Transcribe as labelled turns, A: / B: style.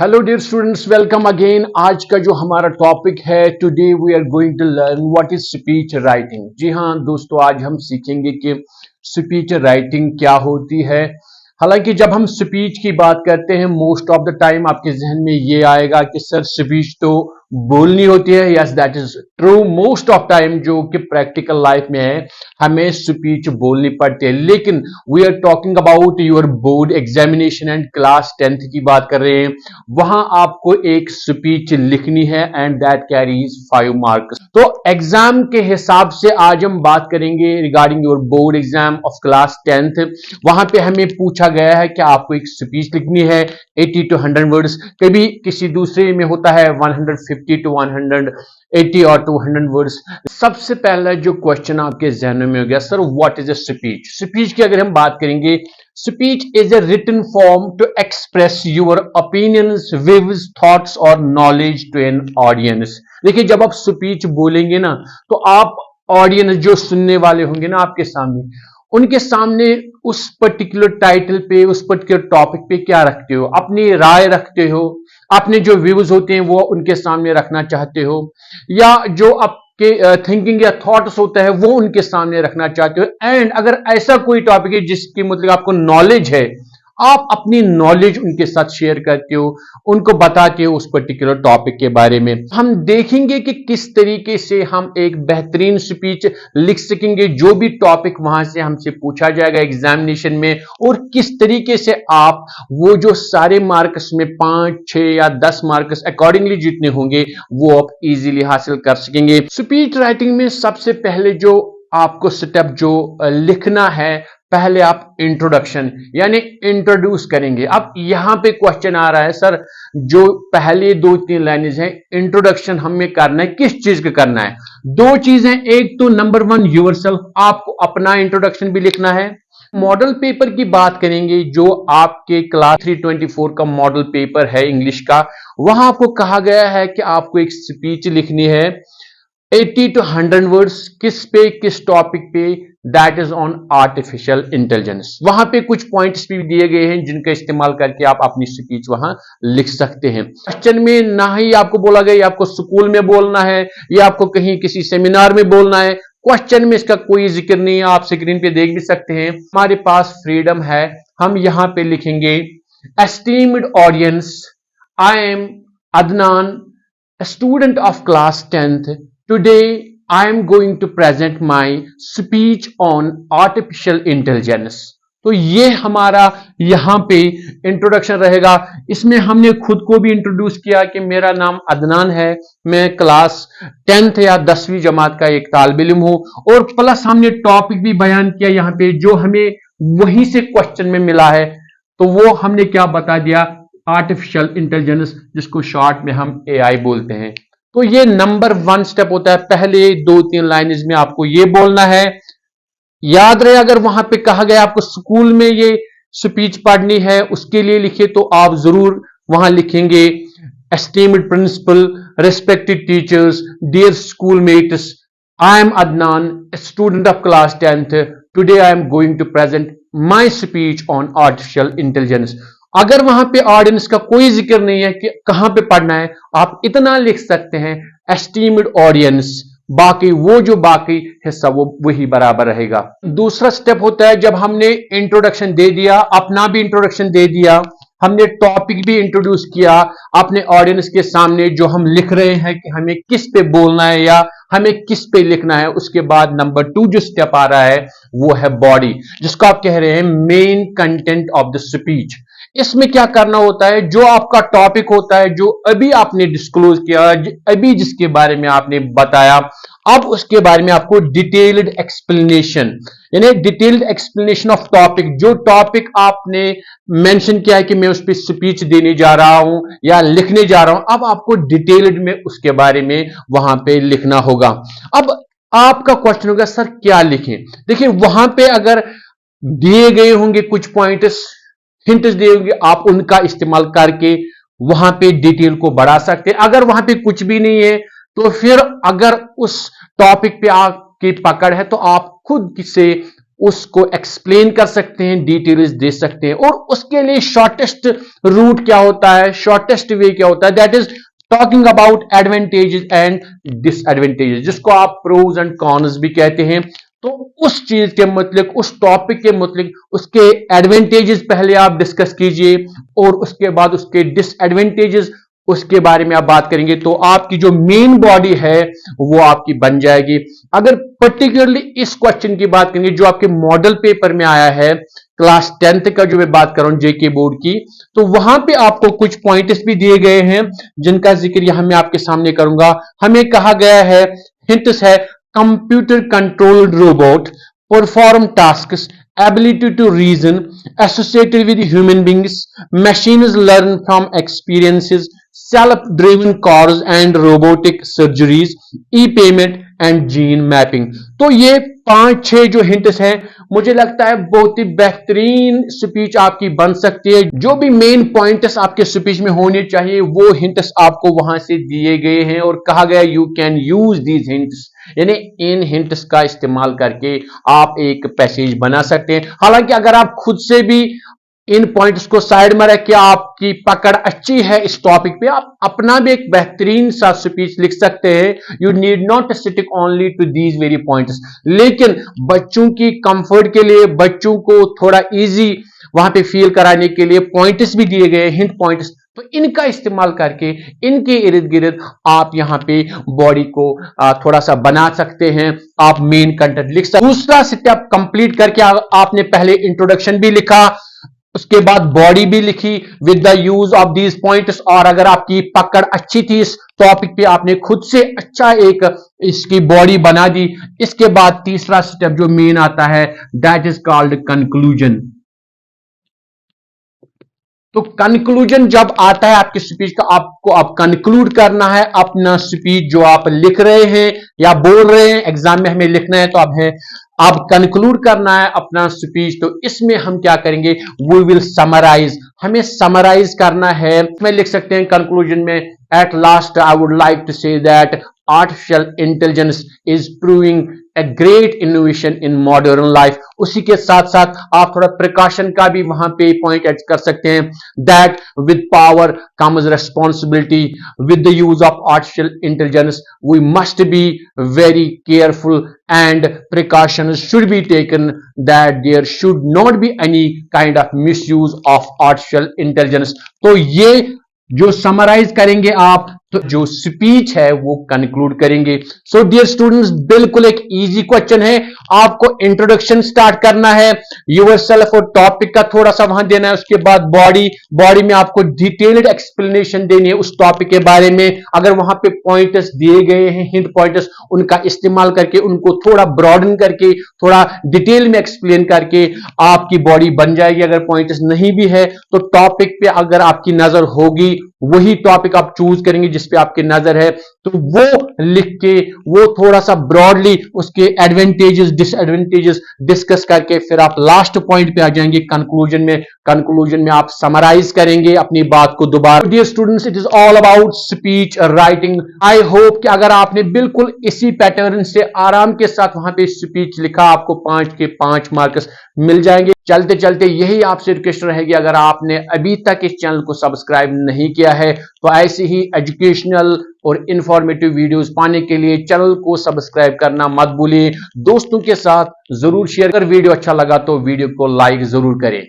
A: Hello dear students, welcome again. आज का जो हमारा टॉपिक है, today we are going to learn what is speech writing. जी हाँ दोस्तों, आज हम सीखेंगे कि स्पीच राइटिंग क्या होती है। हालांकि जब हम स्पीच की बात करते हैं, मोस्ट ऑफ द टाइम आपके जहन में ये आएगा कि सर स्पीच तो बोलनी होती है। Yes, that is true. Most of time जो कि प्रैक्टिकल लाइफ में है, हमें स्पीच बोलनी पड़ती है। लेकिन we are talking about your board examination and class 10th की बात कर रहे हैं। वहां आपको एक स्पीच लिखनी है एंड दैट कैरीज 5 मार्क्स। तो एग्जाम के हिसाब से आज हम बात करेंगे regarding your board exam of class 10th। वहां पे हमें पूछा गया है कि आपको एक स्पीच लिखनी है 80 to 100 वर्ड्स। कभी किसी दूसरे में होता है 150 to 180 और 200 वर्ड्स। सबसे पहला जो क्वेश्चन आपके जहन में हो गया, sir what is a speech. Speech की अगर हम बात करेंगे, speech is a written form to express your opinions, views, thoughts और नॉलेज टू एन ऑडियंस। देखिए, जब आप स्पीच बोलेंगे ना, तो आप ऑडियंस जो सुनने वाले होंगे ना आपके सामने, उनके सामने उस पर्टिकुलर टाइटल पे, उस पर्टिकुलर टॉपिक पे क्या रखते हो, अपनी राय रखते हो, अपने जो व्यूज होते हैं वो उनके सामने रखना चाहते हो, या जो आपके थिंकिंग या थॉट्स होता है वो उनके सामने रखना चाहते हो। एंड अगर ऐसा कोई टॉपिक है जिसकी मतलब आपको नॉलेज है, आप अपनी नॉलेज उनके साथ शेयर करते हो, उनको बताते हो उस पर्टिकुलर टॉपिक के बारे में। हम देखेंगे कि किस तरीके से हम एक बेहतरीन स्पीच लिख सकेंगे जो भी टॉपिक वहां से हमसे पूछा जाएगा एग्जामिनेशन में, और किस तरीके से आप वो जो सारे मार्क्स में 5, 6 या 10 मार्क्स अकॉर्डिंगली जितने होंगे वो आप इजीली हासिल कर सकेंगे। स्पीच राइटिंग में सबसे पहले जो आपको स्टेप जो लिखना है, पहले आप इंट्रोडक्शन यानी इंट्रोड्यूस करेंगे। अब यहां पे क्वेश्चन आ रहा है, सर जो पहले 2-3 लाइनें हैं, इंट्रोडक्शन हमें करना है, किस चीज का करना है? दो चीजें, एक तो नंबर 1 योरसेल्फ, आपको अपना इंट्रोडक्शन भी लिखना है। मॉडल पेपर की बात करेंगे, जो आपके क्लास 324 का मॉडल पेपर है इंग्लिश का, वहां आपको कहा गया है कि आपको एक स्पीच लिखनी है 80 to 100 वर्ड्स। किस पे, किस टॉपिक पे? That is on artificial intelligence. वहां पे कुछ पॉइंट्स भी दिए गए हैं जिनका इस्तेमाल करके आप अपनी स्पीच वहां लिख सकते हैं। क्वेश्चन में ना ही आपको बोला गया आपको स्कूल में बोलना है या आपको कहीं किसी सेमिनार में बोलना है। क्वेश्चन में इसका कोई जिक्र नहीं है, आप स्क्रीन पे देख भी सकते हैं। हमारे पास फ्रीडम है, हम यहां पे लिखेंगे esteemed audience, I am Adnan, student of class 10th। Today I am going to present my speech on artificial intelligence। तो ये हमारा यहां पे इंट्रोडक्शन रहेगा। इसमें हमने खुद को भी इंट्रोड्यूस किया कि मेरा नाम अदनान है, मैं क्लास 10th या 10वीं जमात का एक तालिब इल्म हूं, और प्लस हमने टॉपिक भी बयान किया यहां पे जो हमें वहीं से क्वेश्चन में मिला है। तो वो हमने क्या बता दिया, आर्टिफिशियल इंटेलिजेंस, जिसको शॉर्ट में हम एआई बोलते हैं। तो ये नंबर 1 स्टेप होता है। पहले 2-3 लाइन में आपको ये बोलना है। याद रहे, अगर वहां पे कहा गया आपको स्कूल में ये स्पीच पढ़नी है, उसके लिए लिखिए, तो आप जरूर वहां लिखेंगे esteemed principal, respected teachers, dear schoolmates, I am Adnan, student of class 10th। Today I am going to present my speech on artificial intelligence. अगर वहां पे ऑडियंस का कोई जिक्र नहीं है कि कहां पे पढ़ना है, आप इतना लिख सकते हैं एस्टीम्ड ऑडियंस, बाकी वो जो बाकी हिस्सा वो वही बराबर रहेगा। दूसरा स्टेप होता है, जब हमने इंट्रोडक्शन दे दिया, अपना भी इंट्रोडक्शन दे दिया, हमने टॉपिक भी इंट्रोड्यूस किया अपने ऑडियंस के सामने, जो हम लिख रहे हैं कि हमें किस पे बोलना है या हमें किस पे लिखना है, उसके बाद नंबर 2 जो स्टेप आ रहा है वो है बॉडी, जिसको आप कह रहे हैं main content of the speech. इसमें क्या करना होता है, जो आपका टॉपिक होता है, जो अभी आपने डिस्क्लोज किया, अभी जिसके बारे में आपने बताया, अब उसके बारे में आपको डिटेल्ड एक्सप्लेनेशन, यानी डिटेल्ड एक्सप्लेनेशन ऑफ टॉपिक, जो टॉपिक आपने मेंशन किया है कि मैं उस पर स्पीच देने जा रहा हूं या लिखने जा रहा हूं, अब आपको डिटेल्ड में उसके बारे में वहां पे लिखना होगा। अब आपका क्वेश्चन होगा, सर क्या लिखें? देखिए, वहां पे अगर दिए गए होंगे कुछ पॉइंट्स, हिंट्स दिए होंगे, आप उनका इस्तेमाल करके वहां पे डिटेल को बढ़ा सकते हैं। अगर वहां पे कुछ भी नहीं है, तो फिर अगर उस टॉपिक पे आपकी पकड़ है, तो आप खुद से उसको एक्सप्लेन कर सकते हैं, डिटेल्स दे सकते हैं। और उसके लिए शॉर्टेस्ट रूट क्या होता है, शॉर्टेस्ट वे क्या होता है, that is talking about advantages and disadvantages, जिसको आप प्रोज एंड कॉन्स भी कहते हैं। तो उस चीज के मतलब, उस टॉपिक के मतलब, उसके एडवांटेजेस पहले आप डिस्कस कीजिए और उसके बाद उसके डिसएडवांटेजेस, उसके बारे में आप बात करेंगे, तो आपकी जो मेन बॉडी है वो आपकी बन जाएगी। अगर पर्टिकुलरली इस क्वेश्चन की बात करेंगे जो आपके मॉडल पेपर में आया है, क्लास 10th का जो मैं बात कर रहा हूं जेके बोर्ड की, तो वहां पे आपको कुछ पॉइंट्स भी दिए गए हैं जिनका जिक्र यहां मैं आपके सामने करूंगा। हमें कहा गया है, हिंट्स है, computer controlled robot perform tasks, ability to reason, associated with human beings, machines learn from experiences, self-driven cars and robotic surgeries, e-payment and gene mapping। तो ये 5-6 जो हिंट्स हैं, मुझे लगता है बहुत ही बेहतरीन स्पीच आपकी बन सकती है। जो भी मेन पॉइंट्स आपके स्पीच में होने चाहिए वो हिंट्स आपको वहां से दिए गए हैं और कहा गया you can use these hints, यानी इन हिंट्स का इस्तेमाल करके आप एक पैसेज बना सकते हैं। हालांकि अगर आप खुद से भी इन पॉइंट्स को साइड में रख के आपकी पकड़ अच्छी है इस टॉपिक पे, आप अपना भी एक बेहतरीन सा स्पीच लिख सकते हैं। You need not stick only to these very points. लेकिन बच्चों की कंफर्ट के लिए, बच्चों को थोड़ा इजी वहां पे फील कराने के लिए पॉइंट्स भी दिए गए, हिंट पॉइंट्स, तो इनका इस्तेमाल करके इनके इर्द गिर्द आप यहां पे बॉडी को थोड़ा सा बना सकते हैं, आप मेन कंटेंट लिख सकते। दूसरा स्टेप कंप्लीट करके आपने पहले इंट्रोडक्शन भी लिखा, उसके बाद बॉडी भी लिखी with the use of these points, और अगर आपकी पकड़ अच्छी थी इस टॉपिक पे, आपने खुद से अच्छा एक इसकी बॉडी बना दी। इसके बाद तीसरा स्टेप जो मेन आता है, दैट इज कॉल्ड कंक्लूजन। तो कंक्लूजन जब आता है आपकी स्पीच का, आपको अब कंक्लूड करना है अपना स्पीच जो आप लिख रहे हैं या बोल रहे हैं, एग्जाम में हमें लिखना है तो अब कंक्लूड करना है अपना स्पीच। तो इसमें हम क्या करेंगे, वी विल समराइज, हमें समराइज करना है। मैं लिख सकते हैं कंक्लूजन में, at last I would like to say that artificial intelligence is proving a great innovation in modern life। उसी के साथ साथ आप थोड़ा प्रिकॉशन का भी वहां पे पॉइंट ऐड कर सकते हैं, that with power comes responsibility, with the use of artificial intelligence we must be very careful and precautions should be taken, that there should not be any kind of misuse of artificial intelligence। तो ये जो summarise करेंगे आप, तो जो speech है वो conclude करेंगे। सो डियर स्टूडेंट्स, बिल्कुल एक इजी क्वेश्चन है, आपको इंट्रोडक्शन स्टार्ट करना है योरसेल्फ और टॉपिक का थोड़ा सा वहां देना है, उसके बाद बॉडी में आपको डिटेल्ड एक्सप्लेनेशन देनी है उस टॉपिक के बारे में। अगर वहां पे पॉइंटर्स दिए गए हैं, हिंट पॉइंटर्स, उनका इस्तेमाल करके उनको थोड़ा ब्रॉडन करके, थोड़ा डिटेल में एक्सप्लेन करके आपकी बॉडी बन जाएगी। अगर पॉइंटर्स नहीं भी है तो टॉपिक पे अगर आपकी नजर होगी, वही टॉपिक आप चूज करेंगे जिस पे आपकी नजर है, तो वो लिख के वो थोड़ा सा ब्रॉडली उसके एडवांटेजेस डिसएडवांटेजेस डिस्कस करके फिर आप लास्ट पॉइंट पे आ जाएंगे कंक्लूजन में। कंक्लूजन में आप समराइज करेंगे अपनी बात को दोबारा। Dear students, it is all about speech writing. I hope कि अगर आपने बिल्कुल इसी पैटर्न से आराम के साथ वहां पे स्पीच लिखा, आपको 5 के 5 मार्क्स मिल जाएंगे। चलते चलते यही आपसे रिक्वेस्ट रहेगी, अगर आपने अभी तक इस चैनल को सब्सक्राइब नहीं किया है तो ऐसी ही एजुकेशनल और इंफॉर्मेटिव वीडियोस पाने के लिए चैनल को सब्सक्राइब करना मत भूलिए। दोस्तों के साथ जरूर शेयर कर, वीडियो अच्छा लगा तो वीडियो को लाइक जरूर करें।